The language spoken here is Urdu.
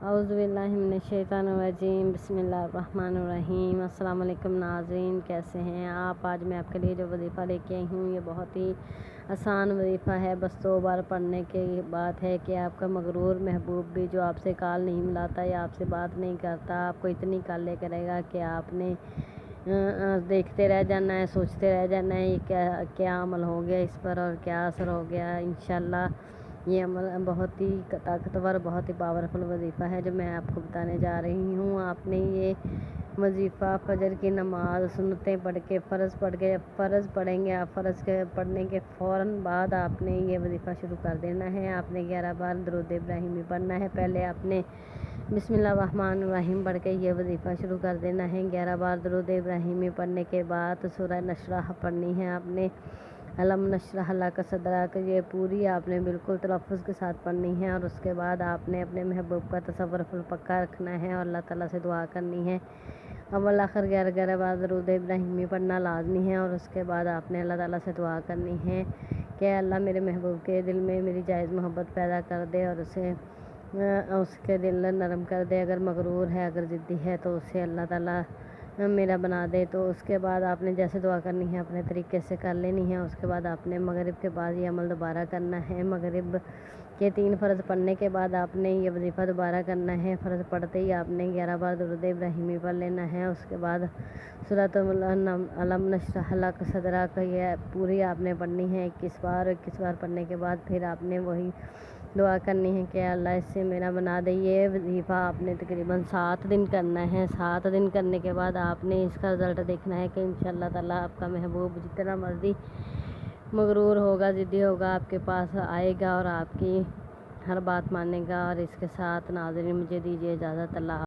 اعوذ باللہ من الشیطان الرجیم، بسم اللہ الرحمن الرحیم۔ السلام علیکم ناظرین، کیسے ہیں آپ؟ آج میں آپ کے لیے جو وظیفہ لے کے آئی ہوں یہ بہت ہی آسان وظیفہ ہے، بس 2 بار پڑھنے کی بات ہے کہ آپ کا مغرور محبوب بھی جو آپ سے کال نہیں ملاتا یا آپ سے بات نہیں کرتا، آپ کو اتنی کالیں کرے گا کہ آپ نے دیکھتے رہ جانا ہے، سوچتے رہ جانا ہے یہ کیا عمل ہو گیا اس پر اور کیا اثر ہو گیا۔ انشاءاللہ یہ عمل بہت ہی طاقتور، بہت ہی پاورفل وظیفہ ہے جو میں آپ کو بتانے جا رہی ہوں۔ آپ نے یہ وظیفہ فجر کی نماز سنتیں پڑھ کے فرض پڑھیں گے، آپ فرض کے پڑھنے کے فوراً بعد آپ نے یہ وظیفہ شروع کر دینا ہے۔ آپ نے 11 بار درود ابراہیمی پڑھنا ہے۔ پہلے آپ نے بسم اللہ الرحمن الرحیم پڑھ کے یہ وظیفہ شروع کر دینا ہے۔ 11 بار درود ابراہیمی پڑھنے کے بعد سورہ نشرح پڑھنی ہے آپ نے، الم نشرح لک صدرک، یہ پوری آپ نے بالکل تلفظ کے ساتھ پڑھنی ہے۔ اور اس کے بعد آپ نے اپنے محبوب کا تصور پکا رکھنا ہے اور اللہ تعالیٰ سے دعا کرنی ہے۔ اول آخر 11 بار درود ابراہیمی پڑھنا لازمی ہے۔ اور اس کے بعد آپ نے اللہ تعالیٰ سے دعا کرنی ہے کہ اللہ میرے محبوب کے دل میں میری جائز محبت پیدا کر دے اور اس کے دل نرم کر دے، اگر مغرور ہے، اگر ضدی ہے تو اسے اللہ تعالیٰ میرا بنا دے۔ تو اس کے بعد آپ نے جیسے دعا کرنی ہے اپنے طریقے سے کر لینی ہے۔ اس کے بعد آپ نے مغرب کے بعد یہ عمل دوبارہ کرنا ہے۔ مغرب کے 3 فرض پڑھنے کے بعد آپ نے یہ وظیفہ دوبارہ کرنا ہے۔ فرض پڑھتے ہی آپ نے 11 بار درود ابراہیمی پڑھ لینا ہے۔ اس کے بعد سورۃ الم نشرح لک صدرک یہ پوری آپ نے پڑھنی ہے 21 بار پڑھنے کے بعد پھر آپ نے وہی دعا کرنی ہے کہ اللہ اس سے میرا بنا دے۔ یہ وظیفہ آپ نے تقریباً 7 دن کرنا ہے۔ 7 دن کرنے کے بعد آپ نے اس کا رزلٹ دیکھنا ہے کہ انشاءاللہ تعالیٰ آپ کا محبوب جتنا مرضی مغرور ہوگا، ضدی ہوگا، آپ کے پاس آئے گا اور آپ کی ہر بات مانے گا۔ اور اس کے ساتھ ناظرین مجھے دیجیے اجازت، اللہ